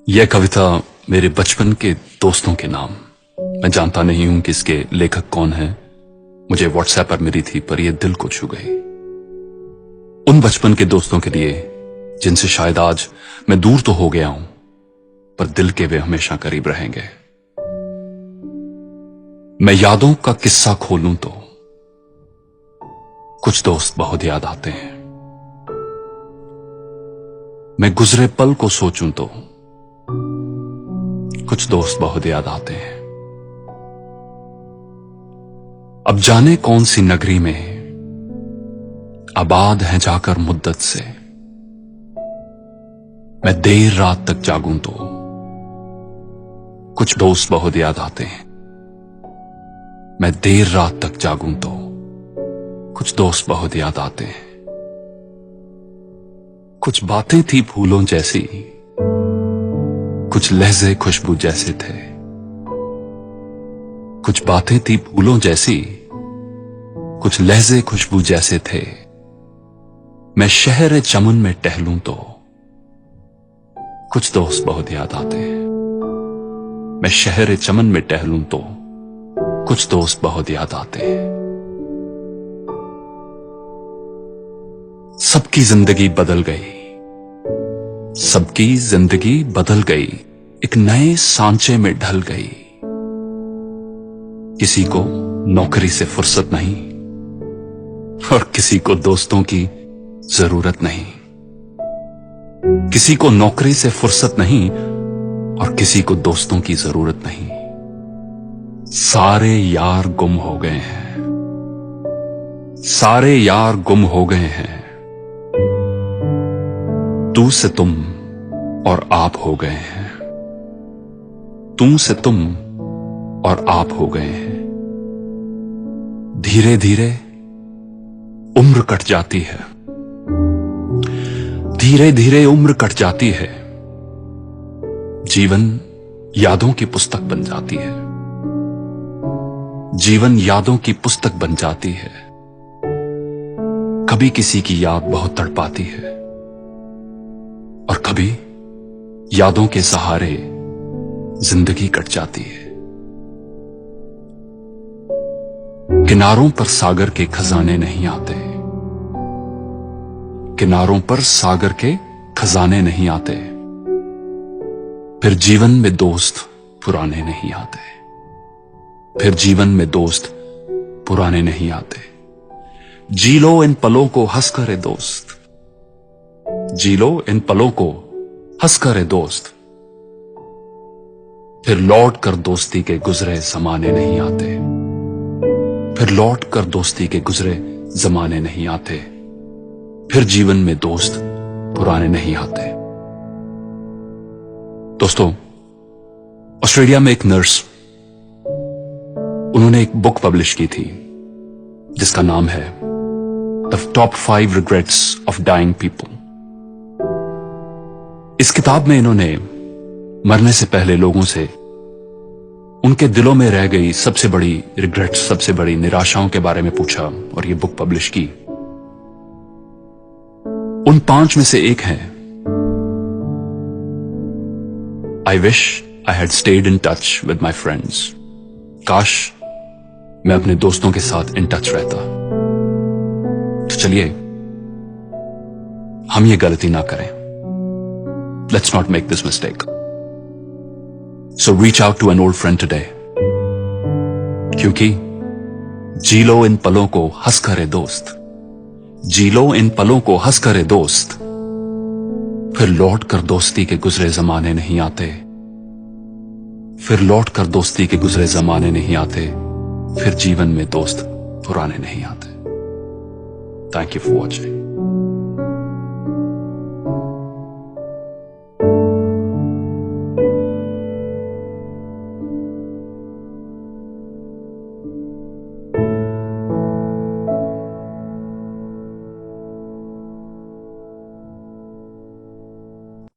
यह कविता मेरे बचपन के दोस्तों के नाम। मैं जानता नहीं हूं कि इसके लेखक कौन है। मुझे व्हाट्सएप पर मिली थी, पर यह दिल को छू गई। उन बचपन के दोस्तों के लिए जिनसे शायद आज मैं दूर तो हो गया हूं, पर दिल के वे हमेशा करीब रहेंगे। मैं यादों का किस्सा खोलूं तो कुछ दोस्त बहुत याद आते हैं। मैं गुजरे पल को सोचूं तो कुछ दोस्त बहुत याद आते हैं। अब जाने कौन सी नगरी में आबाद है जाकर मुद्दत से, मैं देर रात तक जागूं तो कुछ दोस्त बहुत याद आते हैं। मैं देर रात तक जागूं तो कुछ दोस्त बहुत याद आते हैं। कुछ बातें थी फूलों जैसी, कुछ लहजे खुशबू जैसे थे। कुछ बातें थी फूलों जैसी, कुछ लहजे खुशबू जैसे थे। मैं शहर चमन में टहलूं तो कुछ दोस्त बहुत याद आते हैं। मैं शहर चमन में टहलूं तो कुछ दोस्त बहुत याद आते हैं। सबकी जिंदगी बदल गई, सबकी जिंदगी बदल गई, एक नए सांचे में ढल गई। किसी को नौकरी से फुर्सत नहीं और किसी को दोस्तों की जरूरत नहीं। किसी को नौकरी से फुर्सत नहीं और किसी को दोस्तों की जरूरत नहीं। सारे यार गुम हो गए हैं, सारे यार गुम हो गए हैं। तू से तुम और आप हो गए हैं, तू से तुम और आप हो गए हैं। धीरे धीरे उम्र कट जाती है, धीरे धीरे उम्र कट जाती है। जीवन यादों की पुस्तक बन जाती है, जीवन यादों की पुस्तक बन जाती है। कभी किसी की याद बहुत तड़पाती है और कभी यादों के सहारे जिंदगी कट जाती है। किनारों पर सागर के खजाने नहीं आते, किनारों पर सागर के खजाने नहीं आते। फिर जीवन में दोस्त पुराने नहीं आते, फिर जीवन में दोस्त पुराने नहीं आते। जी लो इन पलों को हंसकर ए दोस्त, जी लो इन पलों को हंसकर ए दोस्त। फिर लौट कर दोस्ती के गुजरे जमाने नहीं आते, फिर लौट कर दोस्ती के गुजरे जमाने नहीं आते। फिर जीवन में दोस्त पुराने नहीं आते। दोस्तों, ऑस्ट्रेलिया में एक नर्स, उन्होंने एक बुक पब्लिश की थी जिसका नाम है the top 5 regrets of dying people. इस किताब में इन्होंने मरने से पहले लोगों से उनके दिलों में रह गई सबसे बड़ी रिग्रेट्स, सबसे बड़ी निराशाओं के बारे में पूछा और ये बुक पब्लिश की। उन 5 में से एक है, I wish I had stayed in touch with my friends. काश मैं अपने दोस्तों के साथ इन टच रहता। तो चलिए हम ये गलती ना करें। Let's not make this mistake. So reach out to an old friend today. क्योंकि जी लो इन पलों को हंसकर ए दोस्त, जी लो इन पलों को हंसकर ए दोस्त। फिर लौट कर दोस्ती के गुजरे जमाने नहीं आते, फिर लौट कर दोस्ती के गुजरे जमाने नहीं आते। फिर जीवन में दोस्त पुराने नहीं आते। Thank you for watching.